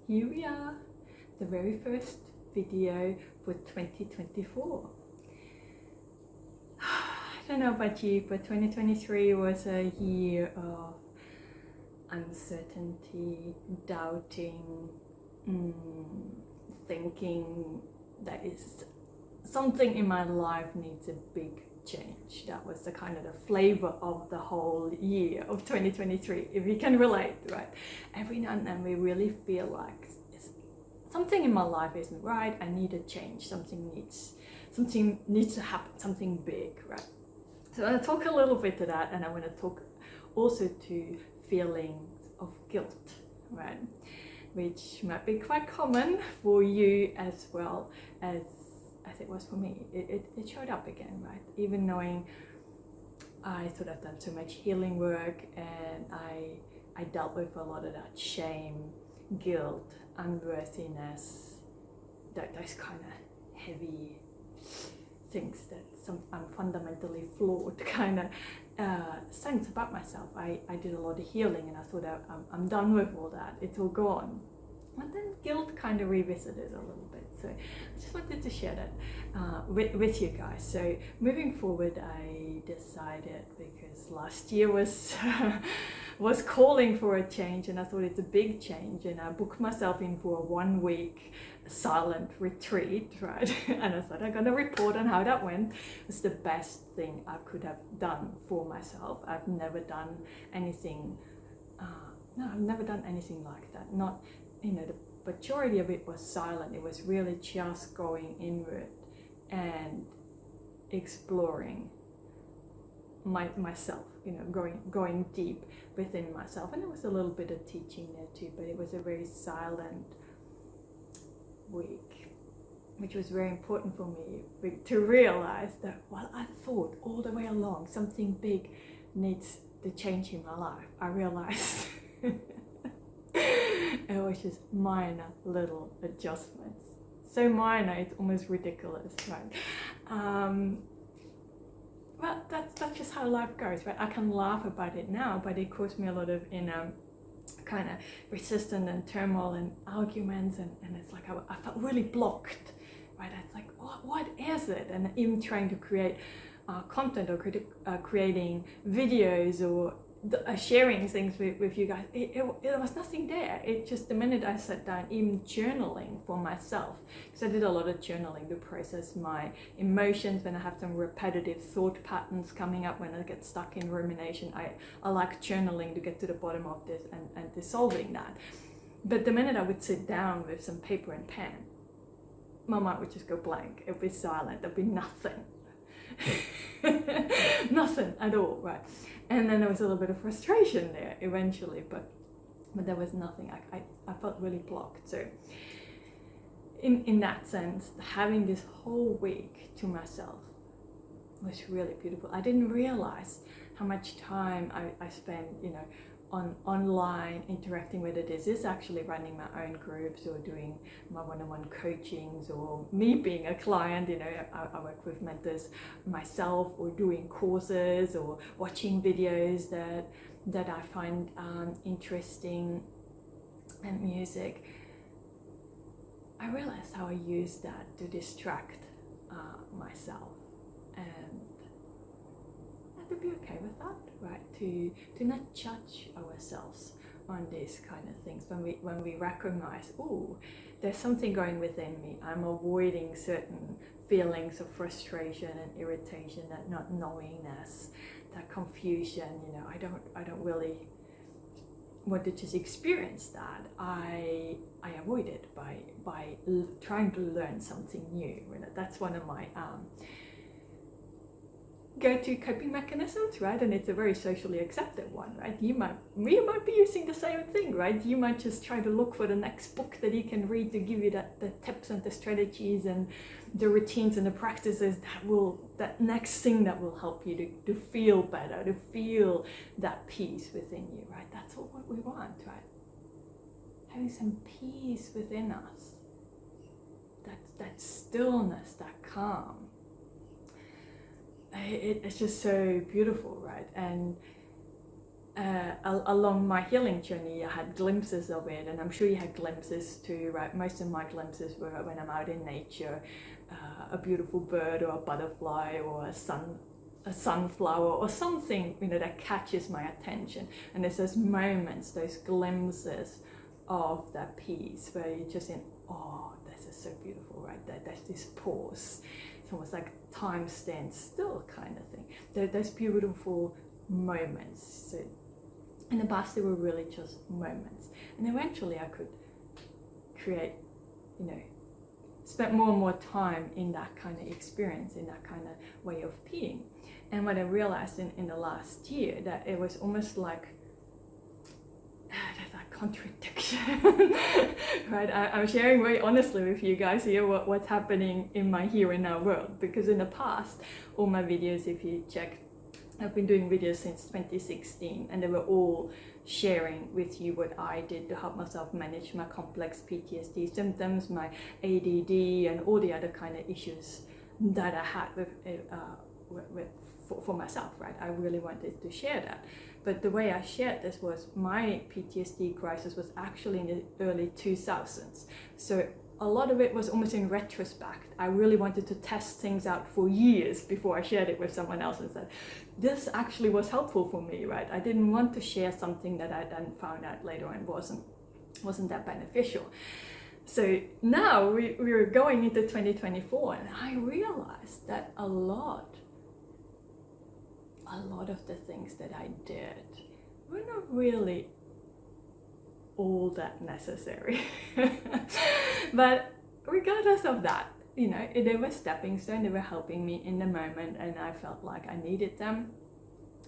here we are, the very first video for 2024. I don't know about you, but 2023 was a year of uncertainty, doubting, thinking that is something in my life needs a big change. That was the kind of the flavor of the whole year of 2023, if you can relate, right? Every now and then we really feel like something in my life isn't right, I need a change, something needs to happen, something big, right? So I'm going to talk a little bit to that, and I want to talk also to feelings of guilt, right? Which might be quite common for you as well as it was for me. It showed up again, right? Even knowing I sort of done so much healing work, and I dealt with a lot of that shame, guilt, unworthiness, those kind of heavy things that I'm fundamentally flawed kind of sense about myself. I did a lot of healing, and I thought I'm done with all that, it's all gone. And then guilt kind of revisited a little bit. So I just wanted to share that with you guys. So moving forward, I decided, because last year was was calling for a change, and I thought it's a big change, and I booked myself in for a 1 week silent retreat, right? And I thought I'm gonna report on how that went. It's the best thing I could have done for myself. I've never done anything like that. Not, the majority of it was silent. It was really just going inward and exploring myself, going deep within myself. And there was a little bit of teaching there too, but it was a very silent week, which was very important for me to realize that while I thought all the way along something big needs to change in my life, I realized it was just minor little adjustments. So minor, it's almost ridiculous, right? Well, that's just how life goes, right? I can laugh about it now, but it caused me a lot of inner kind of resistance and turmoil and arguments, and it's like I felt really blocked, right? It's like, what is it? And even trying to create content, or creating videos, or sharing things with you guys, it was nothing there. It just, the minute I sat down, even journaling for myself, because I did a lot of journaling to process my emotions when I have some repetitive thought patterns coming up, when I get stuck in rumination. I like journaling to get to the bottom of this and dissolving that. But the minute I would sit down with some paper and pen, my mind would just go blank. It would be silent. There'd be nothing. Nothing at all, right? And then there was a little bit of frustration there eventually, but there was nothing. I felt really blocked. So in that sense, having this whole week to myself was really beautiful. I didn't realize how much time I spent, online interacting with it. Is actually running my own groups, or doing my one-on-one coachings, or me being a client. I work with mentors myself, or doing courses, or watching videos that I find interesting, and music. I realized how I used that to distract myself, and to be okay with that, right? To not judge ourselves on these kind of things. When we recognize, there's something going within me, I'm avoiding certain feelings of frustration and irritation, that not knowingness, that confusion, I don't really want to just experience that. I avoid it by trying to learn something new. That's one of my go-to coping mechanisms, right? And it's a very socially accepted one, right? You might be using the same thing, right? You might just try to look for the next book that you can read to give you the tips and the strategies and the routines and the practices that next thing that will help you to feel better, to feel that peace within you, right? That's what we want, right? Having some peace within us, that stillness, that calm. It's just so beautiful, right? And along my healing journey, I had glimpses of it, and I'm sure you had glimpses too, right? Most of my glimpses were when I'm out in nature, a beautiful bird or a butterfly or a sunflower or something, you know, that catches my attention. And there's those moments, those glimpses of that peace where you're just in, oh, this is so beautiful, right? There's this pause. It's almost like time stands still kind of thing. Those beautiful moments. So in the past, they were really just moments. And eventually I could create, you know, spend more and more time in that kind of experience, in that kind of way of being. And what I realized in the last year, that it was almost like there's that contradiction, right? I'm sharing very honestly with you guys here what's happening in my here and now world. Because in the past, all my videos, if you check, I've been doing videos since 2016, and they were all sharing with you what I did to help myself manage my complex PTSD symptoms, my ADD, and all the other kind of issues that I had for myself, right? I really wanted to share that. But the way I shared this was my PTSD crisis was actually in the early 2000s. So a lot of it was almost in retrospect. I really wanted to test things out for years before I shared it with someone else and said, this actually was helpful for me, right? I didn't want to share something that I then found out later on wasn't that beneficial. So now we're going into 2024, and I realized that a lot of the things that I did were not really all that necessary. But regardless of that, you know, they were stepping stones, they were helping me in the moment, and I felt like I needed them.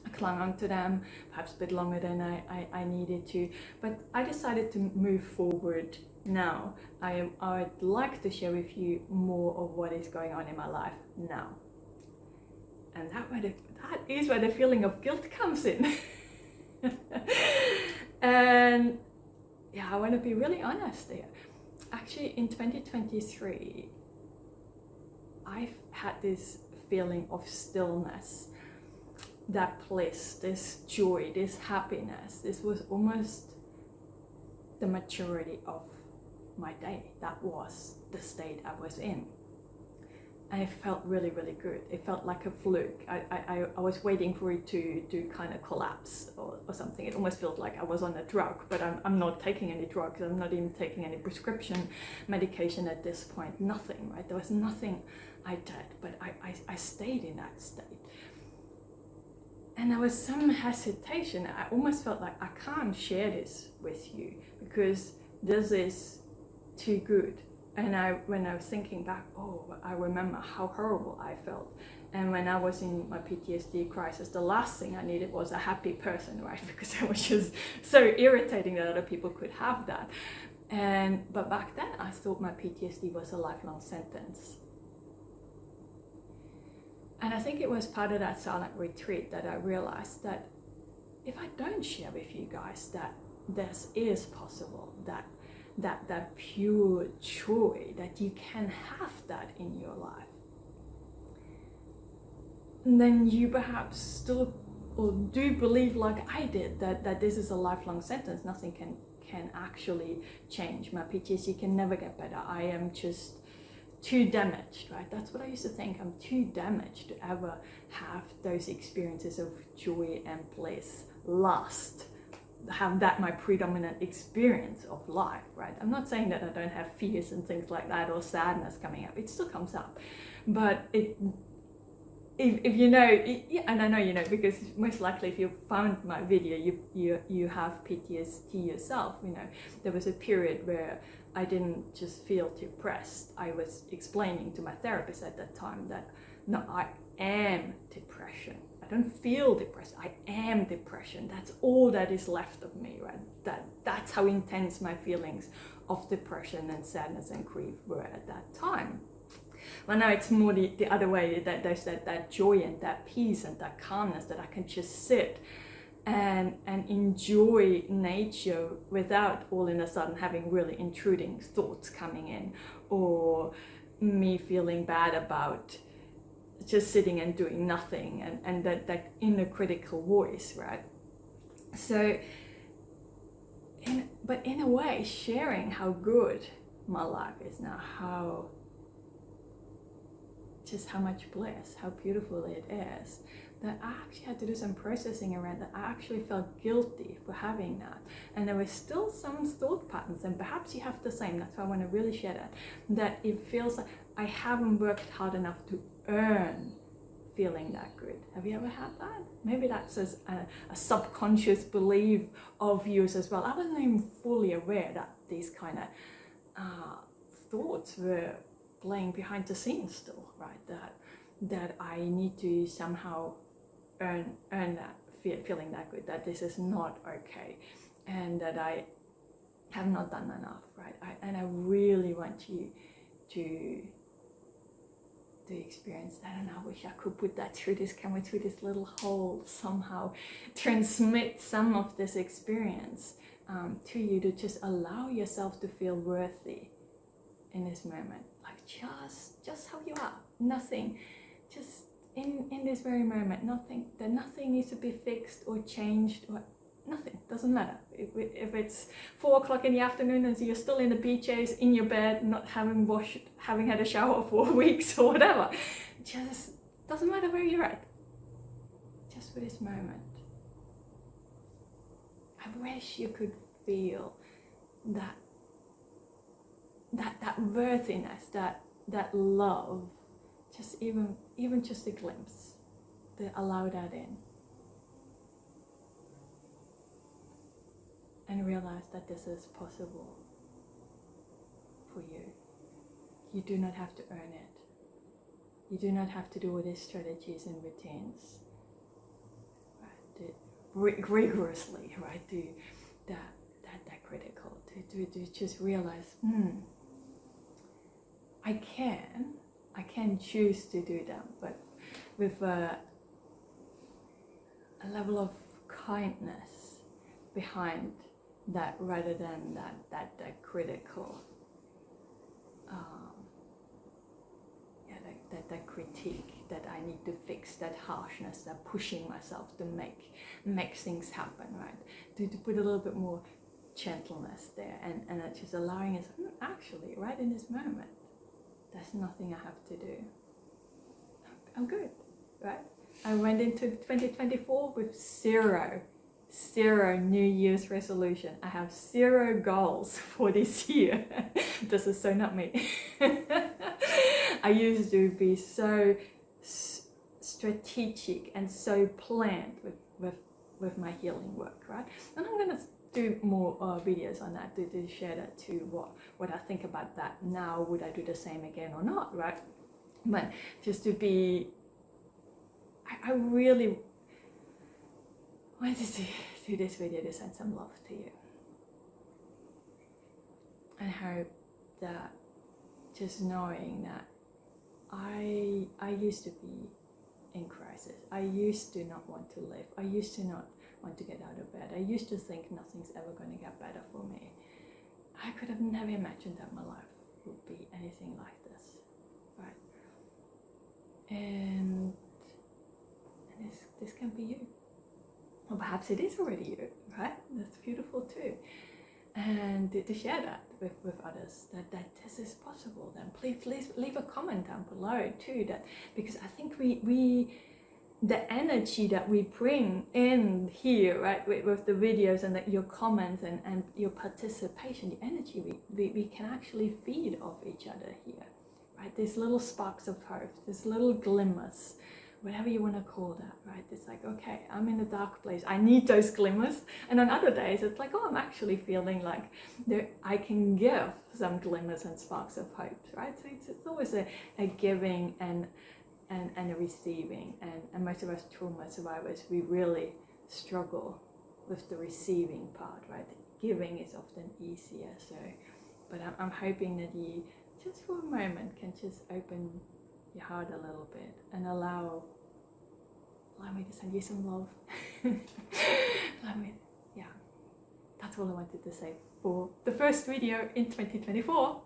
I clung on to them perhaps a bit longer than I needed to, but I decided to move forward now. I would like to share with you more of what is going on in my life now. And that is where the feeling of guilt comes in. And yeah, I want to be really honest here. Actually, in 2023, I've had this feeling of stillness, that bliss, this joy, this happiness. This was almost the maturity of my day. That was the state I was in. And it felt really, really good. It felt like a fluke. I was waiting for it to kind of collapse or something. It almost felt like I was on a drug, but I'm not taking any drugs. I'm not even taking any prescription medication at this point. Nothing, right? There was nothing I did, but I stayed in that state. And there was some hesitation. I almost felt like I can't share this with you because this is too good. And when I was thinking back, I remember how horrible I felt. And when I was in my PTSD crisis, the last thing I needed was a happy person, right? Because it was just so irritating that other people could have that. But back then, I thought my PTSD was a lifelong sentence. And I think it was part of that silent retreat that I realized that if I don't share with you guys that this is possible, that pure joy, that you can have that in your life, then you perhaps still or do believe like I did that this is a lifelong sentence. Nothing can actually change. My PTSD can never get better. I am just too damaged, right? That's what I used to think. I'm too damaged to ever have those experiences of joy and bliss last. Have that my predominant experience of life, right? I'm not saying that I don't have fears and things like that or sadness coming up. It still comes up, but if you know, and I know you know because most likely if you found my video, you have PTSD yourself. You know, there was a period where I didn't just feel depressed. I was explaining to my therapist at that time that no, I am depression. I don't feel depressed. I am depression. That's all that is left of me, right? That's how intense my feelings of depression and sadness and grief were at that time. Well, now it's more the other way, that there's that joy and that peace and that calmness that I can just sit and enjoy nature without all in a sudden having really intruding thoughts coming in or me feeling bad about just sitting and doing nothing and that inner critical voice, right? So, but in a way, sharing how good my life is now, how much bliss, how beautiful it is, that I actually had to do some processing around that. I actually felt guilty for having that, and there were still some thought patterns, and perhaps you have the same. That's why I want to really share that it feels like I haven't worked hard enough to earn feeling that good. Have you ever had that? Maybe that's a subconscious belief of yours as well. I wasn't even fully aware that these kind of thoughts were playing behind the scenes still, right? That I need to somehow earn that feeling that good, that this is not okay, and that I have not done enough, right? And I really want you to experience that, and I wish I could put that through this camera, through this little hole, somehow transmit some of this experience to you, to just allow yourself to feel worthy in this moment, like just how you are, nothing, just in this very moment, nothing needs to be fixed or changed, or nothing, doesn't matter. If it's 4 o'clock in the afternoon and you're still in the PJs in your bed, not having had a shower for weeks or whatever, just doesn't matter where you're at, just for this moment. I wish you could feel that worthiness, that love, just even just a glimpse, to allow that in. And realize that this is possible for you. You do not have to earn it. You do not have to do all these strategies and routines, right? Rigorously, right? Do that critical. To just realize, I can choose to do that, but with a level of kindness behind that, rather than that critical, that critique, that I need to fix, that harshness, that pushing myself to make things happen, right? To put a little bit more gentleness there, and just allowing us, actually, right in this moment, there's nothing I have to do. I'm good, right? I went into 2024 with zero New Year's resolution. I have 0 goals for this year. This is so not me. I used to be so strategic and so planned with my healing work, right? And I'm gonna do more videos on that, to share that too, what I think about that now. Would I do the same again or not, right? But just to be, I really wanted to do this video to send some love to you. I hope that just knowing that I used to be in crisis. I used to not want to live. I used to not want to get out of bed. I used to think nothing's ever going to get better for me. I could have never imagined that my life would be anything like this, right? And this can be you. Or perhaps it is already you, right? That's beautiful too. And to share that with others, that this is possible, then please leave a comment down below too, that, because I think we the energy that we bring in here, right, with the videos and your comments and your participation, the energy we can actually feed off each other here, right? These little sparks of hope, these little glimmers, whatever you want to call that, right? It's like, okay, I'm in a dark place, I need those glimmers. And on other days, it's like, oh, I'm actually feeling like I can give some glimmers and sparks of hope, right? So it's always a giving and a receiving. And most of us trauma survivors, we really struggle with the receiving part, right? Giving is often easier. So, but I'm hoping that you, just for a moment, can just open your heart a little bit and allow me to send you some love. Yeah, that's all I wanted to say for the first video in 2024.